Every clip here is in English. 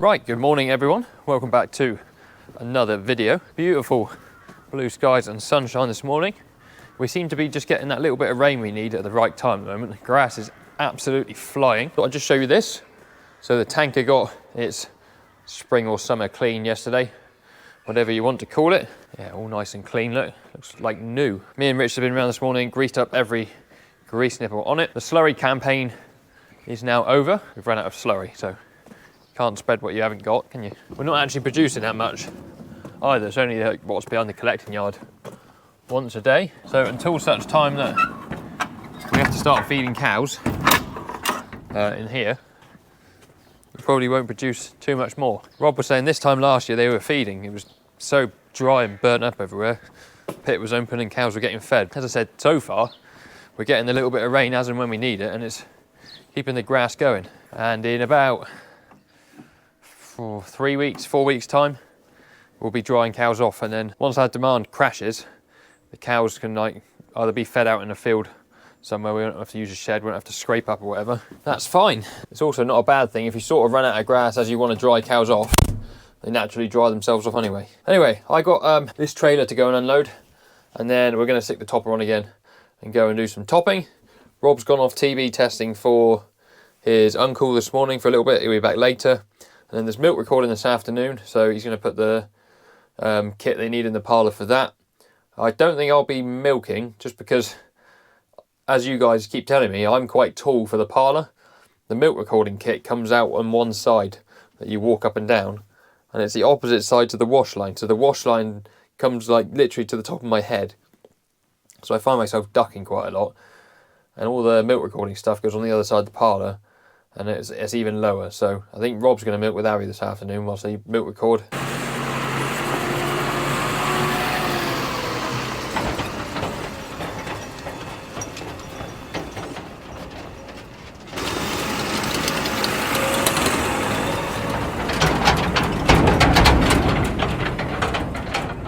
Right, good morning everyone. Welcome back to another video. Beautiful blue skies and sunshine this morning. We seem to be just getting that little bit of rain we need at the right time at the moment. The grass is absolutely flying. Thought I'd just show you this. So the tanker got its spring or summer clean yesterday, whatever you want to call it. Yeah, all nice and clean, look, looks like new. Me and Rich have been around this morning, greased up every grease nipple on it. The slurry campaign is now over. We've run out of slurry, so can't spread what you haven't got, can you? We're not actually producing that much either. It's only what's behind the collecting yard once a day. So until such time that we have to start feeding cows in here, we probably won't produce too much more. Rob was saying this time last year they were feeding. It was so dry and burnt up everywhere. Pit was open and cows were getting fed. As I said, so far we're getting the little bit of rain as and when we need it, and it's keeping the grass going. And in about 4 weeks time, we'll be drying cows off, and then once our demand crashes, the cows can like either be fed out in a field somewhere. We don't have to use a shed, we don't have to scrape up or whatever. That's fine. It's also not a bad thing if you sort of run out of grass as you want to dry cows off. They naturally dry themselves off anyway. Anyway, I got this trailer to go and unload, and then we're going to stick the topper on again and go and do some topping. Rob's gone off TB testing for his uncle this morning for a little bit. He'll be back later. And then there's milk recording this afternoon, so he's going to put the kit they need in the parlour for that. I don't think I'll be milking, just because, as you guys keep telling me, I'm quite tall for the parlour. The milk recording kit comes out on one side that you walk up and down, and it's the opposite side to the wash line. So the wash line comes like literally to the top of my head. So I find myself ducking quite a lot, and all the milk recording stuff goes on the other side of the parlour, and it's even lower. So I think Rob's going to milk with Harry this afternoon whilst I milk record.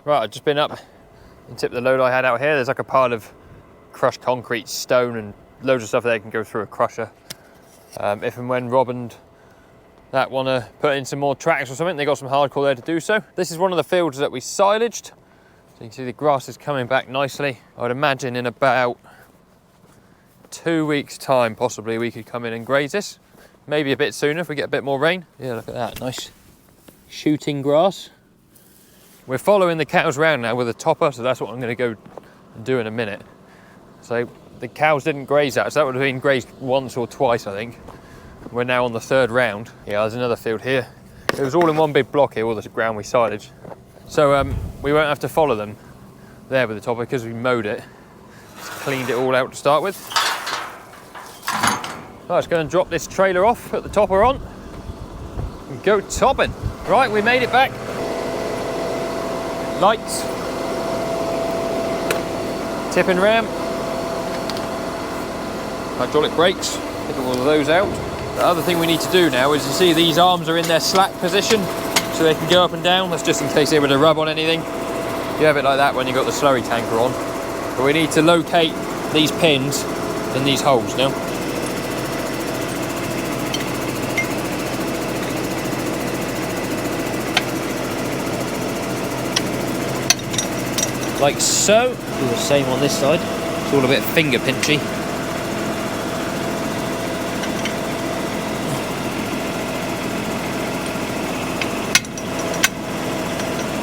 Right, I've just been up and tipped the load I had out here. There's like a pile of crushed concrete, stone and loads of stuff there can go through a crusher. If and when Rob and that want to put in some more tracks or something, they got some hardcore there to do so. This is one of the fields that we silaged. So you can see the grass is coming back nicely. I would imagine in about 2 weeks' time, possibly, we could come in and graze this. Maybe a bit sooner if we get a bit more rain. Yeah, look at that, nice shooting grass. We're following the cows around now with a topper, so that's what I'm going to go and do in a minute. So the cows didn't graze that, so that would have been grazed once or twice, I think. We're now on the third round. Yeah, there's another field here. It was all in one big block here, all the ground we silaged. So we won't have to follow them there with the topper because we mowed it. Just cleaned it all out to start with. So let's go and drop this trailer off, put the topper on, and go topping. Right, we made it back. Lights. Tipping ramp. Hydraulic brakes, get all of those out. The other thing we need to do now is, you see these arms are in their slack position, so they can go up and down. That's just in case they were to rub on anything. You have it like that when you've got the slurry tanker on. But we need to locate these pins in these holes now. Like so. Do the same on this side. It's all a bit finger pinchy.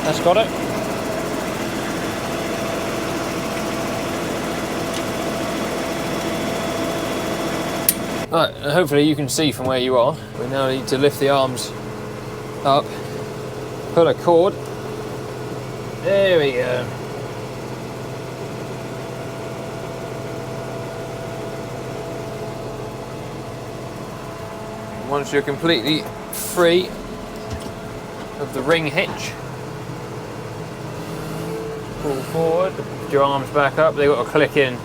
That's got it. Right, and hopefully you can see from where you are. We now need to lift the arms up, put a cord. There we go. Once you're completely free of the ring hitch, pull forward, put your arms back up, they've got to click in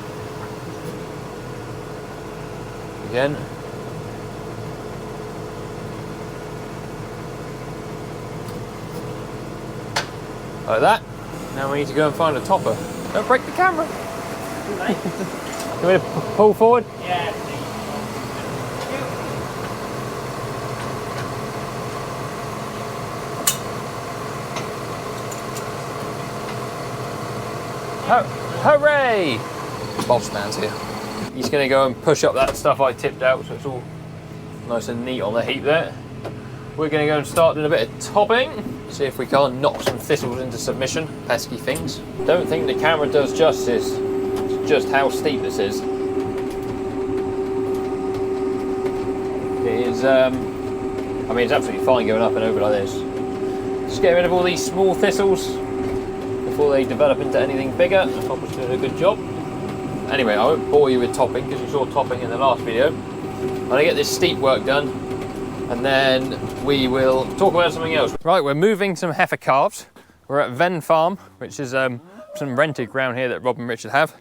again. Like that. Now we need to go and find a topper. Don't break the camera. You want me to pull forward? Yeah. Hooray! Boss man's here. He's going to go and push up that stuff I tipped out, so it's all nice and neat on the heap there. We're going to go and start doing a bit of topping, see if we can't knock some thistles into submission. Pesky things. Don't think the camera does justice to just how steep this is. It is, I mean, it's absolutely fine going up and over like this. Just get rid of all these small thistles before they develop into anything bigger. I hope it's doing a good job. Anyway, I won't bore you with topping because you saw topping in the last video. I'm going to get this steep work done and then we will talk about something else. Right, we're moving some heifer calves. We're at Ven Farm, which is some rented ground here that Rob and Richard have.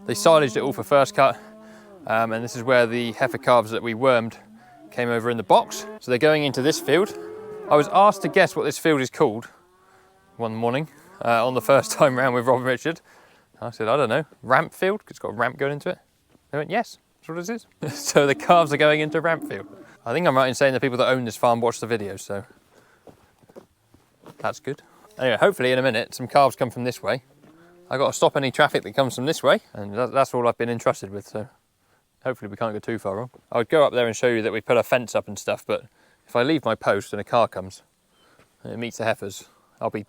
They silaged it all for first cut, and this is where the heifer calves that we wormed came over in the box. So they're going into this field. I was asked to guess what this field is called one morning on the first time round with Rob and Richard. I said, I don't know, ramp field, because it's got a ramp going into it. They went, yes, that's what it is. So the calves are going into ramp field. I think I'm right in saying the people that own this farm watch the videos, so that's good. Anyway, hopefully in a minute, some calves come from this way. I've got to stop any traffic that comes from this way, and that's all I've been entrusted with, so hopefully we can't go too far wrong. I would go up there and show you that we put a fence up and stuff, but if I leave my post and a car comes and it meets the heifers, I'll be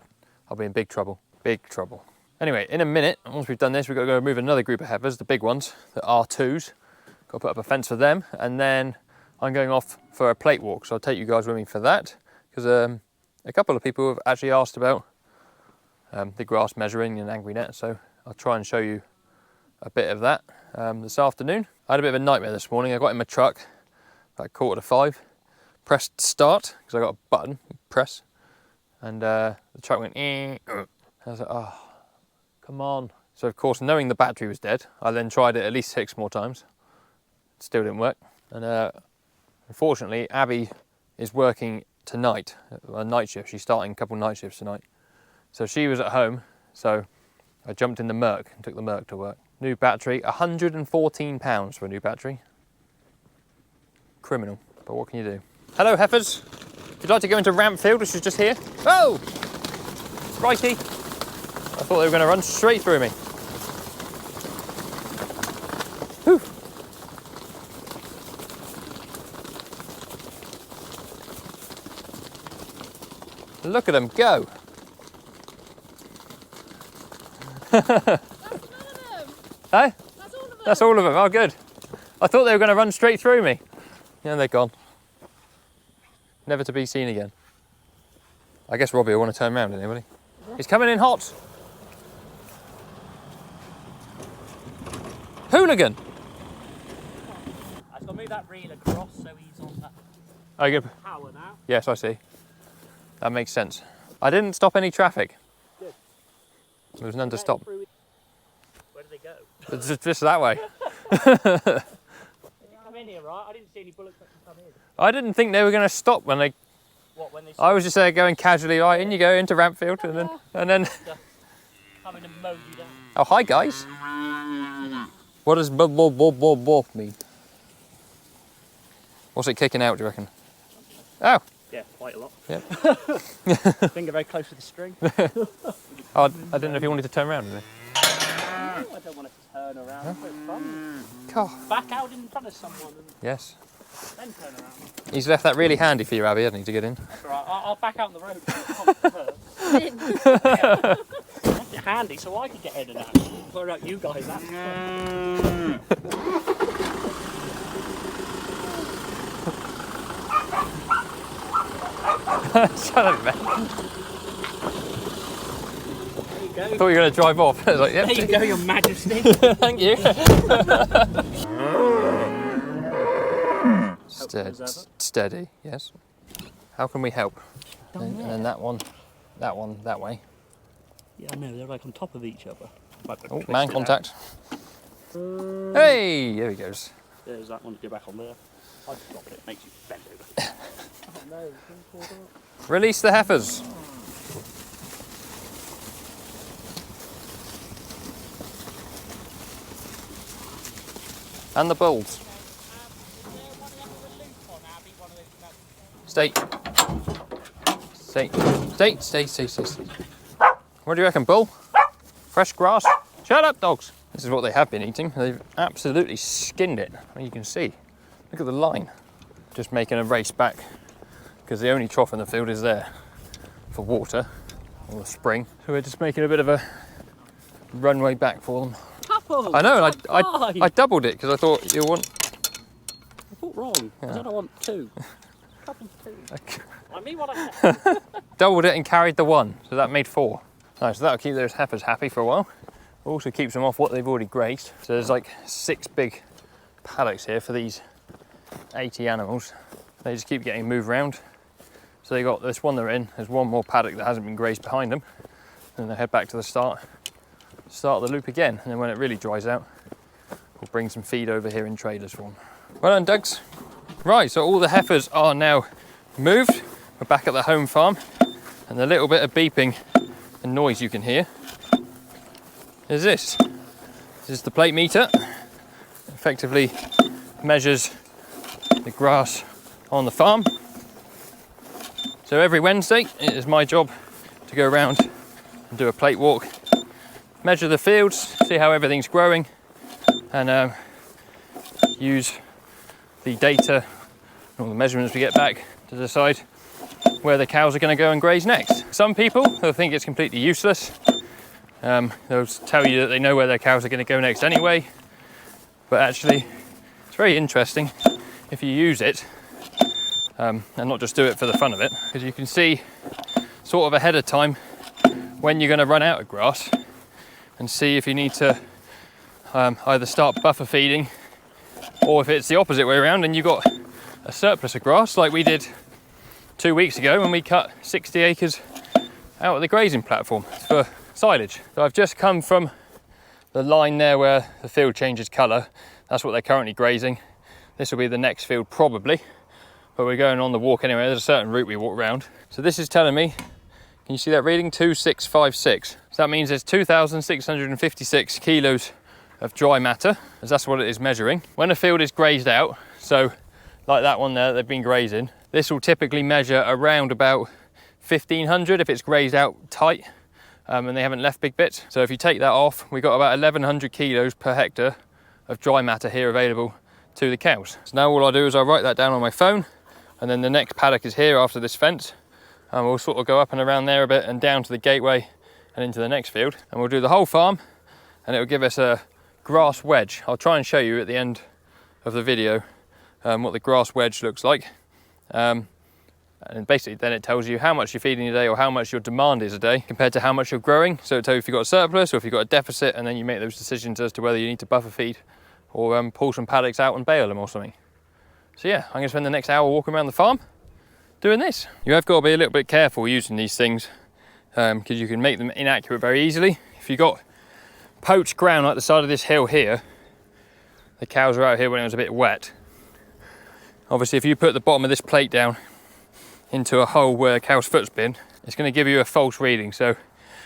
in big trouble, big trouble. Anyway, in a minute, once we've done this, we've got to go move another group of heifers, the big ones, the R2s. Got to put up a fence for them, and then I'm going off for a plate walk, so I'll take you guys with me for that, because a couple of people have actually asked about the grass measuring and angry net, so I'll try and show you a bit of that this afternoon. I had a bit of a nightmare this morning. I got in my truck about 4:45, pressed start, because I got a button, press, and the truck went, I was like, oh. Come on. So of course, knowing the battery was dead, I then tried it at least 6 more times. It still didn't work. And unfortunately, Abby is working tonight, a night shift. She's starting a couple night shifts tonight. So she was at home, so I jumped in the Merc and took the Merc to work. New battery, £114 for a new battery. Criminal, but what can you do? Hello, heifers. If you'd like to go into Rampfield, which is just here. Oh! Righty. I thought they were going to run straight through me. Whew. Look at them go. That's all of them. Hey? That's all of them. That's all of them. Oh, good. I thought they were going to run straight through me. Yeah, they're gone. Never to be seen again. I guess Robbie will want to turn around, didn't he, will he? Yeah. He's coming in hot. Hooligan! I've got to move that reel across so he's on that power now. Yes, I see. That makes sense. I didn't stop any traffic. Good. There was none to stop. Where did they go? It's just that way. Did you come in here, right? I didn't see any bullets that come in. I didn't think they were going to stop when they... What, when they... I was just there going casually, right, in you go, into Rampfield, and then... Coming and mowed you down. Oh, hi, guys. What does bob mean? What's it kicking out, do you reckon? Oh. Yeah, quite a lot. Yeah. Finger very close to the string. Oh, I didn't know if you wanted to turn around, did you? I don't want to turn around. It's fun. God. Back out in front of someone and Yes. then turn around. He's left that really handy for you, Abby, hasn't he, to get in? That's all right. I'll back out on the road. Left it handy so I could get in and out. Where out you guys at? Shut up, man. There you go. I thought you were going to drive off. I was like, yep. There you go, Your Majesty. Thank you. Steady, yes. How can we help? And then that one, that way. Yeah, I know, they're like on top of each other. Oh, man contact. Hey, there he goes. There's that one to go back on there. I just dropped it, makes you bend over. Oh no, Release the heifers. And the bulls. Stay. Stay. Stay. Stay. Stay. Stay. Stay. What do you reckon, bull? Fresh grass? Shut up, dogs. This is what they have been eating. They've absolutely skinned it. You can see. Look at the line. Just making a race back because the only trough in the field is there for water or the spring. So we're just making a bit of a runway back for them. Couple. I know, and I doubled it because I thought you want. I thought wrong. Yeah. I said I want 2. Couple 2. Okay. I mean what I said. Doubled it and carried the 1, so that made 4. Nice, so that'll keep those heifers happy for a while. Also keeps them off what they've already grazed. So there's like 6 big paddocks here for these 80 animals. They just keep getting moved around. So they got this one they're in, there's one more paddock that hasn't been grazed behind them. And they head back to the start of the loop again. And then when it really dries out, we'll bring some feed over here in trailers for them. Well done, Dougs. Right, so all the heifers are now moved. We're back at the home farm. And the little bit of beeping and noise you can hear is this. This is the plate meter. Effectively measures the grass on the farm. So every Wednesday it is my job to go around and do a plate walk, measure the fields, see how everything's growing, and use the data and all the measurements we get back to decide where the cows are going to go and graze next. Some people will think it's completely useless. They'll tell you that they know where their cows are going to go next anyway, but actually it's very interesting if you use it and not just do it for the fun of it, because you can see sort of ahead of time when you're going to run out of grass and see if you need to either start buffer feeding, or if it's the opposite way around and you've got a surplus of grass like we did 2 weeks ago when we cut 60 acres out of the grazing platform for silage. So I've just come from the line there where the field changes colour. That's what they're currently grazing. This will be the next field probably, but we're going on the walk anyway. There's a certain route we walk around. So this is telling me, can you see that reading? 2656. So that means there's 2,656 kilos of dry matter, as that's what it is measuring. When a field is grazed out, so like that one there they've been grazing, this will typically measure around about 1,500 if it's grazed out tight and they haven't left big bits. So if you take that off, we've got about 1,100 kilos per hectare of dry matter here available to the cows. So now all I do is I write that down on my phone, and then the next paddock is here after this fence, and we'll sort of go up and around there a bit and down to the gateway and into the next field, and we'll do the whole farm, and it will give us a grass wedge. I'll try and show you at the end of the video what the grass wedge looks like, and basically then it tells you how much you're feeding a day or how much your demand is a day compared to how much you're growing. So it tells you if you've got a surplus or if you've got a deficit, and then you make those decisions as to whether you need to buffer feed or pull some paddocks out and bale them or something. So yeah, I'm going to spend the next hour walking around the farm doing this. You have got to be a little bit careful using these things because you can make them inaccurate very easily. If you've got poached ground like the side of this hill here, the cows were out here when it was a bit wet. Obviously if you put the bottom of this plate down into a hole where a cow's foot's been, it's going to give you a false reading. So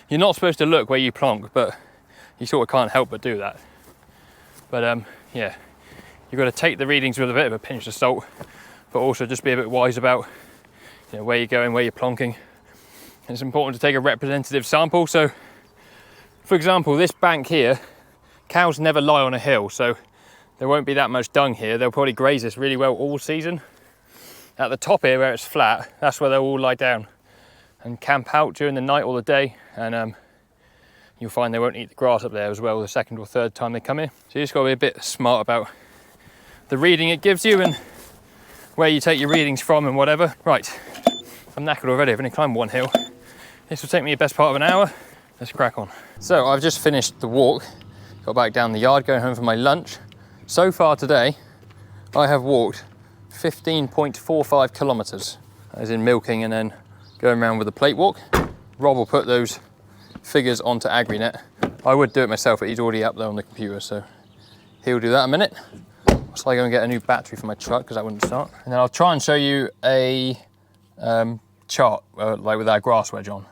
you're not supposed to look where you plonk, but you sort of can't help but do that. But yeah, you've got to take the readings with a bit of a pinch of salt, but also just be a bit wise about where you're going, where you're plonking. And it's important to take a representative sample. So for example, this bank here, cows never lie on a hill, so there won't be that much dung here. They'll probably graze this really well all season. At the top here where it's flat, that's where they'll all lie down and camp out during the night or the day, and you'll find they won't eat the grass up there as well the second or third time they come here. So you just got to be a bit smart about the reading it gives you and where you take your readings from and whatever. Right, I'm knackered already. I've only climbed one hill. This will take me the best part of an hour. Let's crack on. So I've just finished the walk, got back down the yard, going home for my lunch. So far today, I have walked 15.45 kilometers, as in milking and then going around with a plate walk. Rob will put those figures onto AgriNet. I would do it myself, but he's already up there on the computer, so he'll do that in a minute. So I go and get a new battery for my truck because that wouldn't start. And then I'll try and show you a chart like with our grass wedge on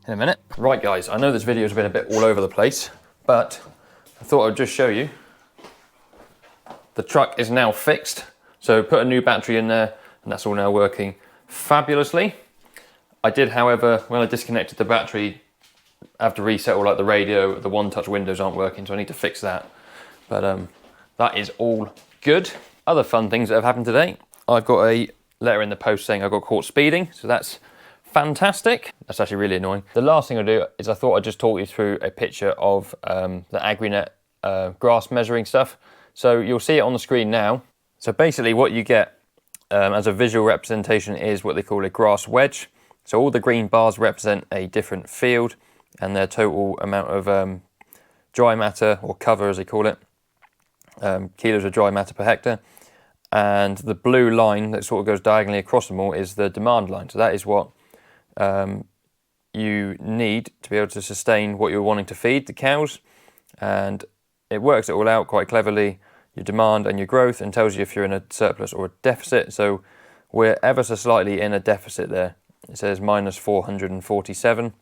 in a minute. Right guys, I know this video's been a bit all over the place, but I thought I'd just show you. The truck is now fixed. So put a new battery in there and that's all now working fabulously. I did, however, when I disconnected the battery, I have to reset all like the radio, the one-touch windows aren't working, so I need to fix that. But that is all good. Other fun things that have happened today. I've got a letter in the post saying I got caught speeding, so that's fantastic. That's actually really annoying. The last thing I'll do is I thought I'd just talk you through a picture of the AgriNet grass measuring stuff. So you'll see it on the screen now. So basically what you get as a visual representation is what they call a grass wedge. So all the green bars represent a different field and their total amount of dry matter, or cover as they call it, kilos of dry matter per hectare. And the blue line that sort of goes diagonally across them all is the demand line. So that is what you need to be able to sustain what you're wanting to feed the cows. And it works it all out quite cleverly, your demand and your growth, and tells you if you're in a surplus or a deficit. So we're ever so slightly in a deficit there. It says minus 447.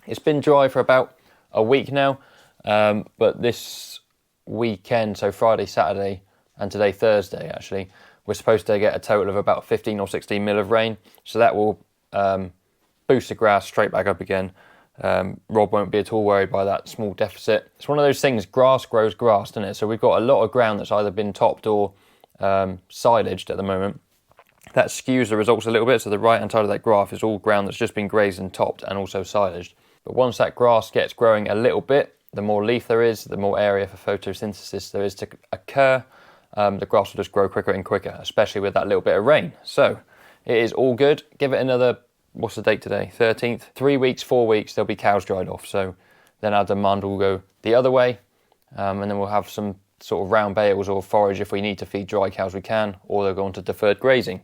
It's been dry for about a week now, but this weekend, so Friday, Saturday, and today Thursday actually, we're supposed to get a total of about 15 or 16 mil of rain. So that will boost the grass straight back up again. Rob won't be at all worried by that small deficit. It's one of those things, grass grows grass, doesn't it? So we've got a lot of ground that's either been topped or silaged at the moment. That skews the results a little bit. So the right hand side of that graph is all ground that's just been grazed and topped and also silaged. But once that grass gets growing a little bit, the more leaf there is, the more area for photosynthesis there is to occur. The grass will just grow quicker and quicker, especially with that little bit of rain. So it is all good. Give it another, what's the date today? 13th. 3 weeks, 4 weeks, there'll be cows dried off. So then our demand will go the other way. And then we'll have some sort of round bales or forage if we need to feed dry cows we can, or they'll go on to deferred grazing.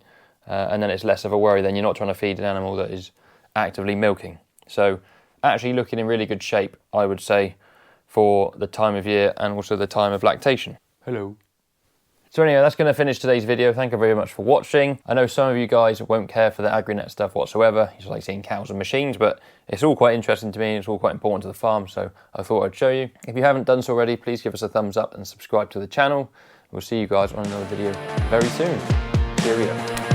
And then it's less of a worry. Then you're not trying to feed an animal that is actively milking. So actually looking in really good shape, I would say, for the time of year and also the time of lactation. Hello. So anyway, that's going to finish today's video. Thank you very much for watching. I know some of you guys won't care for the AgriNet stuff whatsoever. You just like seeing cows and machines, but it's all quite interesting to me. It's all quite important to the farm, so I thought I'd show you. If you haven't done so already, please give us a thumbs up and subscribe to the channel. We'll see you guys on another video very soon. Cheerio.